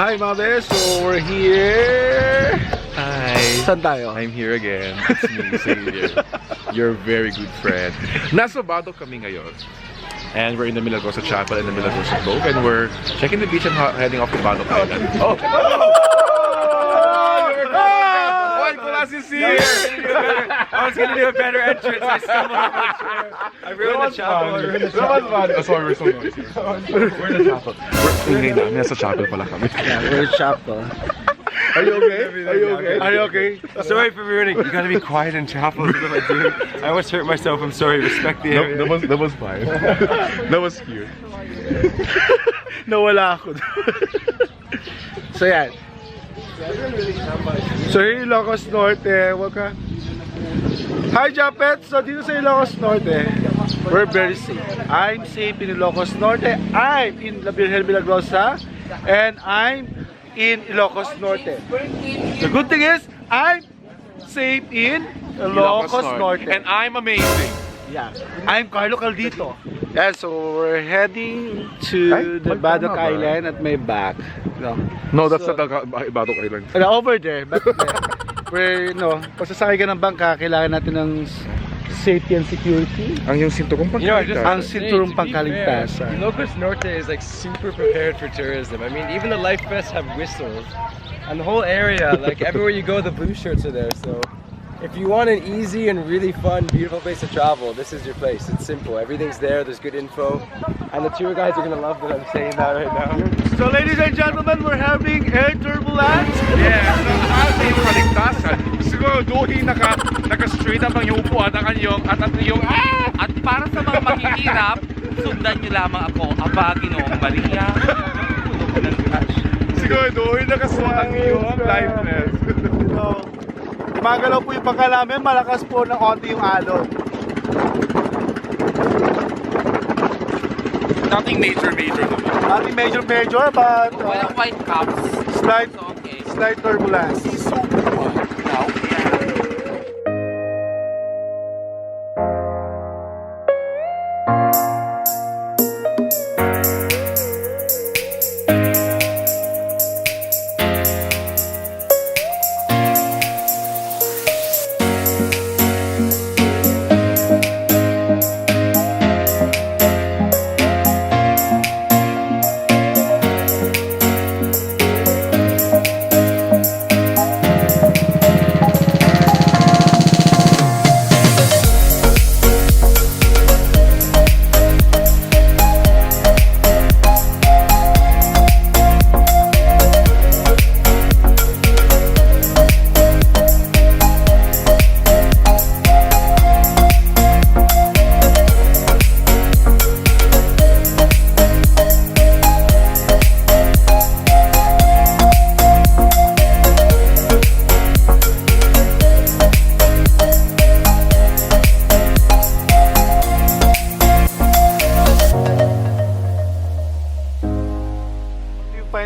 Hi mga bes, so we're here. Hi. Saan tayo? I'm here again. It's me, Xavier. Your very good friend. Nasa Badoc kami ngayon. And we're in the Ilocos Chapel in the Ilocos Norte. And we're checking the beach and heading off to Badoc Island. Oh! Is here. I was gonna do a better entrance. I stumbled on my chair. I ruined the chapel. Oh, sorry, we're so noisy. We're in the chapel. We're nasa chapel pala kami. Yeah, we're in chapel. Are you okay? Are you okay? Are you okay? Sorry for ruining. You gotta be quiet in chapel. I almost hurt myself. I'm sorry. Respect the area. That was fine. That was cute. Nawala ako. So yan. So here Ilocos Norte, welcome. Hi Japet! So dito sa Ilocos Norte, we're very safe. I'm safe in Ilocos Norte. I'm in La Virgen Milagrosa. And I'm in Ilocos Norte. The good thing is, I'm safe in Ilocos Norte. And I'm amazing. Yeah, I'm Carlo Caldito. Yeah, so we're heading to the Badoc Island at my back. No, that's not Badoc Island. Over there, but we're, pagsasakay ka ng bangka, kailangan natin ng safety and security. Ang yung sinturong pangkaligtasan. Ang sinturong pangkaligtasan. Ilocos Norte is like super prepared for tourism. I mean, even the life vests have whistles. And the whole area, like everywhere you go, the blue shirts are there. So if you want an easy and really fun, beautiful place to travel, this is your place. It's simple. Everything's there. There's good info. And the tour guides are going to love that I'm saying that right now. So ladies and gentlemen, we're having air turbulence. Yeah, so yung kaligtasan. Siguro doon naka-straight up ang yung upuan at yung At para sa mga mahihirap, sundan niyo lamang ako, Aba, Ginoong Maria. siguro doon nakasuot yung lifeless. Magalaw po yung bangka namin, malakas po ng konti yung alon. Nothing major naman. Nothing major, but Walang white caps. slight Okay. turbulence. So cool. Now,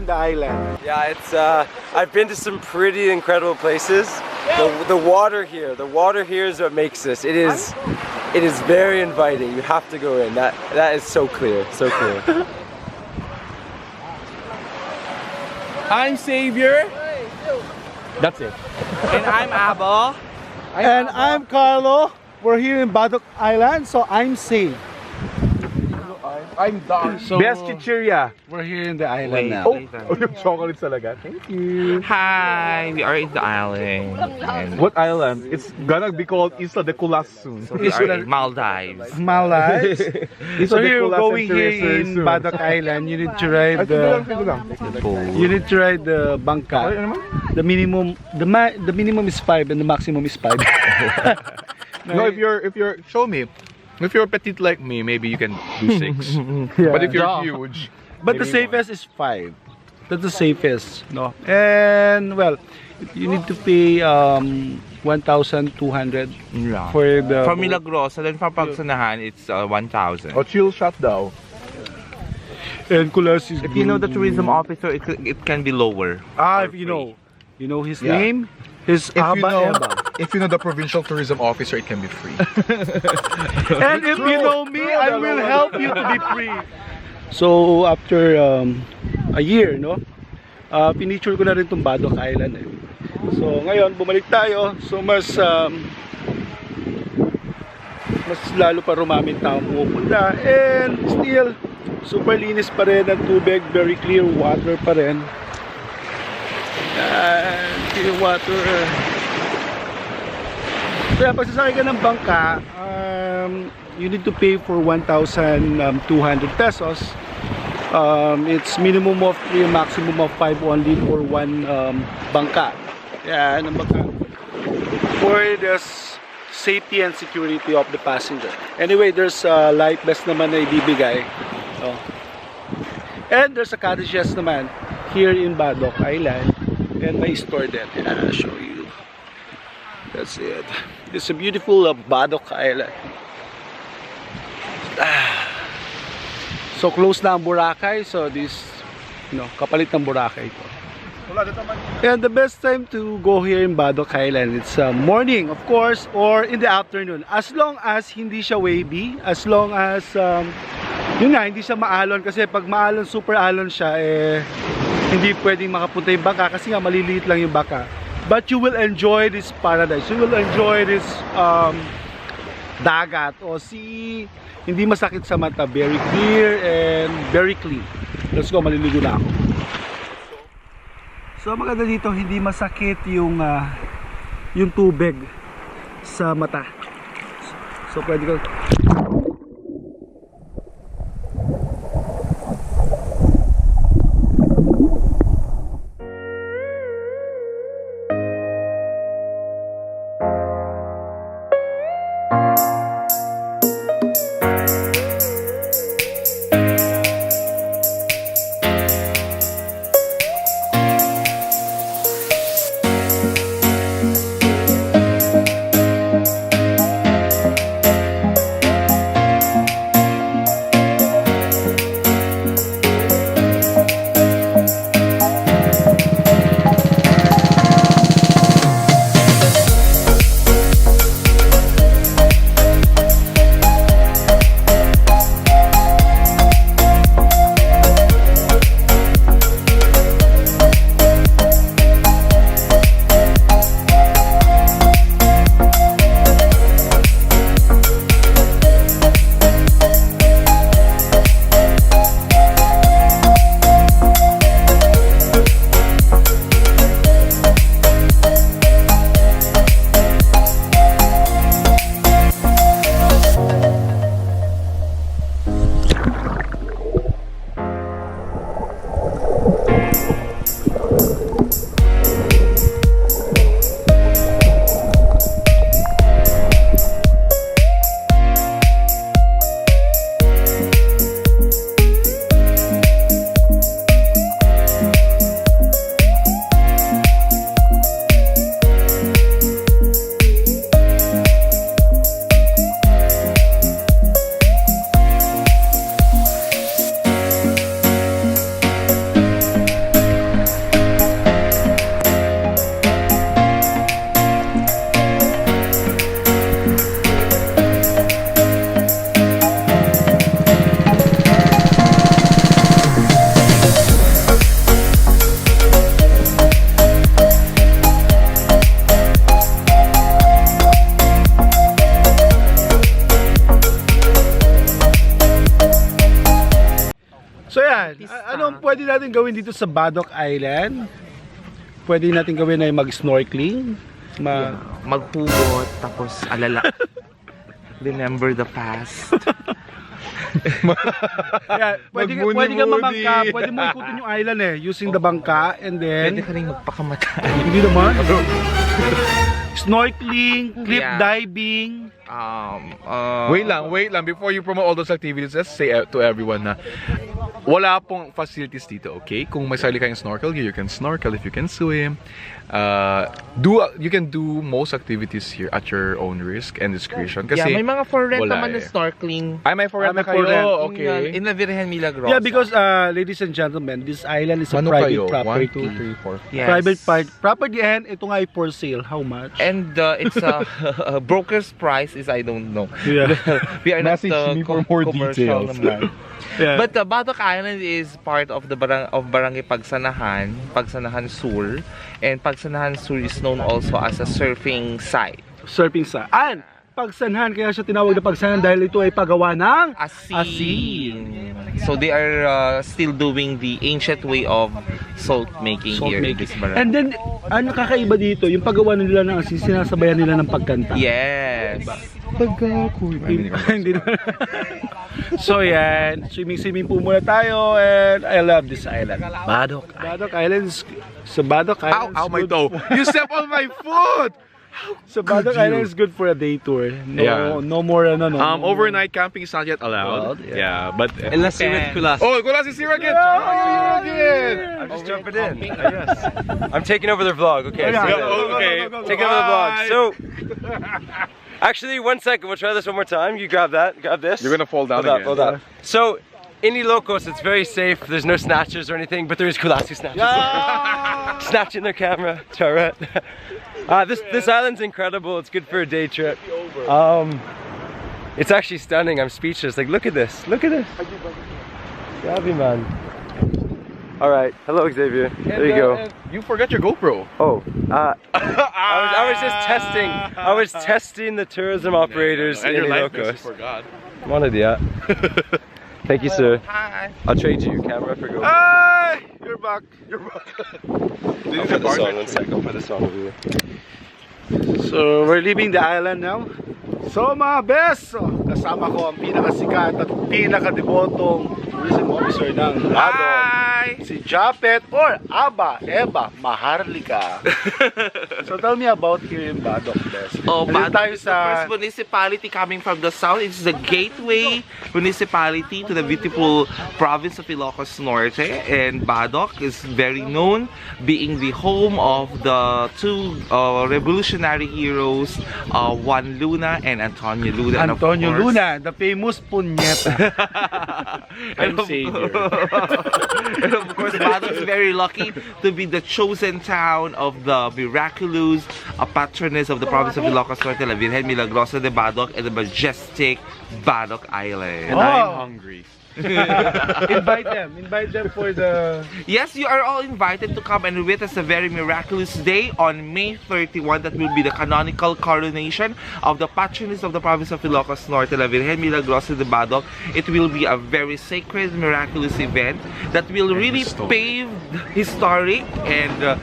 The island. Yeah, it's I've been to some pretty incredible places. The water here is what makes this. It is very inviting. You have to go in. That is so clear, so clear. I'm Xavier. That's it. And I'm Abo. And I'm Carlo. We're here in Badoc Island, so I'm safe. I'm done. So, Best chichirya. We're here in the island now. Oh, yung chocolates talaga. Thank you. Hi, we are in the island. And What island? It's gonna be called Isla de Culas soon. we are in Maldives. Maldives. So here, Nicolas going and here Teresa in soon. Badoc Island, you need to ride Ito lang. the bangka. The minimum is 5 and the maximum is 5. No, if you're show me. If you're petite like me, maybe you can do 6. Yeah. But if you're huge, But the maybe safest is 5. That's the safest, no. And well, you need to pay 1,200 Yeah. for the From Milagrosa, then from Pagsanahan, it's 1,000. or chill shot daw. and Kulas is If you know the tourism officer, it can be lower. if or you free. know his Yeah. name. His Aba. If you know the provincial tourism officer, it can be free. And if you know me, I will help you to be free. So after a year, no, Pinicture ko na rin itong Badoc Island eh. So ngayon bumalik tayo. So mas lalo pa rumaming tao pumupunta, and still super linis pa rin ang tubig, very clear water pa rin. Clear water. Kaya pag sasakay ka ng bangka, you need to pay for 1,200 pesos. It's minimum of 3, maximum of 5 only for one bangka. Yan ang bangka. For the safety and security of the passenger. Anyway, there's a life vest naman na ibibigay. And there's a cottages naman here in Badoc Island. And may store din. I'll show you. That's it. It's a beautiful Badoc Island. So close na ang Boracay. So this, kapalit ng Boracay ito. And the best time to go here in Badoc Island, it's morning of course, or in the afternoon. As long as hindi siya wavy, as long as yun nga, hindi siya maalon. Kasi pag maalon, super alon siya, hindi pwedeng makapunta yung baka kasi nga maliliit lang yung baka. But you will enjoy this paradise. You will enjoy this dagat o sea. Hindi masakit sa mata, very clear and very clean. Let's go, maliligo na ako. So maganda dito, hindi masakit yung tubig sa mata. So pwede ko. So yan, anong pwede natin gawin dito sa Badoc Island? Pwede natin gawin ay mag-snorkeling, maghugot, tapos alala. Remember the past. Yeah, pwede ka mamangka, pwede mo ikutin yung island using the bangka, and then Pwede ka rin magpakamatay. hindi naman. Snorkeling, cliff diving. Wait lang. Before you promote all those activities, let's say to everyone na wala pong facilities dito, okay? Kung may sarili kayong snorkel, you can snorkel if you can swim. You can do most activities here at your own risk and discretion. Kasi may mga for rent wala naman na snorkeling. Ay, may for rent na may for rent. kayo. Okay. In La Virgen Milagrosa. Yeah, because ladies and gentlemen, this island is a Ano private kayo? property. 1, 2, 3, 4. Yes. Private property, and ito nga ay for sale. How much? And it's a broker's price is I don't know. Yeah. We are not Message me for more commercial details. naman. Yeah. But Badoc island is part of the Barangay Pagsanahan Sur, and Pagsanahan Sur is known also as a surfing site. Surfing sa. And Pagsanhan, kaya siya tinawag na Pagsanhan dahil ito ay pagawa ng asin. So they are still doing the ancient way of salt making here in this barangay. And then, ano kakaiba dito, yung paggawa nila ng asin, sinasabayan nila ng pagkanta. Yes. Hindi naman. So yan, swimming po muna tayo, and I love this island. Badoc Island. So Badoc Island. Ow, my toe. You step on my foot. So Badoc Island is good for a day tour. No more overnight camping is not yet allowed. Yeah, but Unless you're with Kulas. oh, Kulas is here again. I'm just jumping in. Yes. I'm taking over their vlog. Okay. Okay. Taking over the vlog. So, actually, 1 second. We'll try this one more time. You grab that. Grab this. You're gonna fall down Hold again. Hold up. So, in Ilocos, it's very safe. There's no snatchers or anything, but there is Kulas who snatches. Snatching their camera. Charette. This island's incredible. It's good for a day trip. It's actually stunning. I'm speechless. Like, look at this. Look at this. Gabi, man. All right. Hello, Xavier. There you go. You forgot your GoPro. Oh, I was just testing. I was testing the tourism operators And in your life Ilocos. vest, you forgot. Wanted that. Thank you, sir. Hi. I'll trade you your camera for GoPro. Hi! You're back. I'll put this on 1 second. I'll put this on over here. So we're leaving the island now. So mga best, kasama ko ang pinakasikat at pinakadebotong tourism officer ng Badoc, si Japet or Eva Maharlika. So tell me about here in Badoc, best. Badoc is the first municipality coming from the south. It's the gateway municipality to the beautiful province of Ilocos Norte, and Badoc is very known being the home of the two revolutionary heroes, Juan Luna and Antonio Luna. Antonio Luna, the famous punyeta. I'm Savior. And of course, Badoc is very lucky to be the chosen town of the miraculous patroness of the province of Ilocos Norte, La Virgen Milagrosa de Badoc, and the majestic Badoc Island. And I'm hungry. Invite them for the... Yes, you are all invited to come and witness a very miraculous day on May 31. That will be the canonical coronation of the patroness of the province of Ilocos Norte, La Virgen Milagrosa de Badoc. It will be a very sacred, miraculous event that will really pave historic, and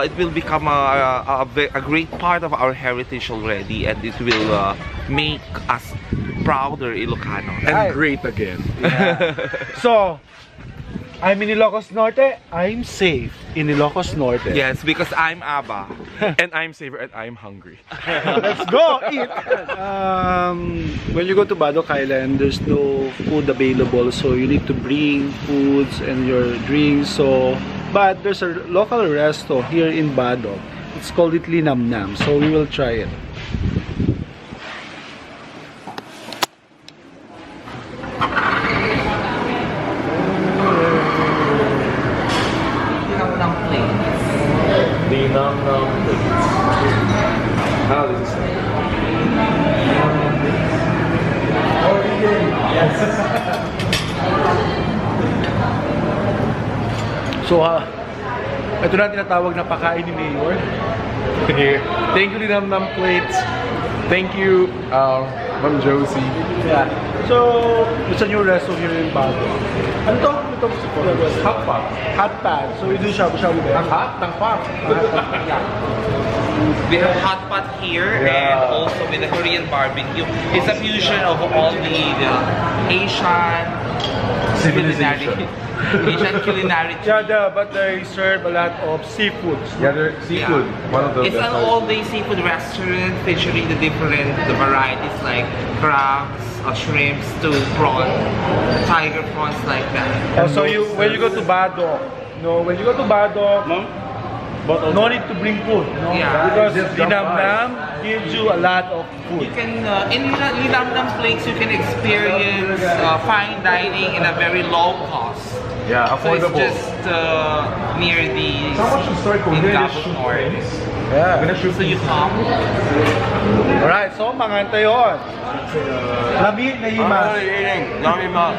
it will become a great part of our heritage already, and it will make us prouder Ilocanos. And great again. So, I'm in Ilocos Norte. I'm safe in Ilocos Norte. Yes, because I'm Abba. And I'm Savior and I'm hungry. Let's go eat. When you go to Badoc Island, there's no food available, so you need to bring foods and your drinks. So, but there's a local resto here in Badoc. It's called Itli Nam Nam. So we will try it. How does it sound? So, ito na tinatawag na pakain ni Mayor. Thank you, Linam Nam Plates. Thank you, Ma'am Josie. Yeah. So, it's a new resto here in Badoc. Ano to? Hot pot. Hot pot. So, we do shabu-shabu there. Hot? Tangpak. We have hot pot here, and also with the Korean barbecue. It's a fusion of all the Asian culinary. Asian culinary. Yeah, but they serve a lot of seafoods. Yeah, they're seafood. One of the It's an all-day seafood restaurant featuring the varieties like crabs, shrimps, to prawn, tiger prawns like that. So when you go to Badoc, no need to bring food, no? Yeah. Because Just jump Dinam Nam gives you a lot of food. You can, in Linamnam Place, you can experience fine dining in a very low cost. Yeah, So it's affordable. just near the How much to start in Korea? Badoc Norte. Yeah. So you come. Alright, so manganta yun. Lamig na himas. eating. Yummy mouth.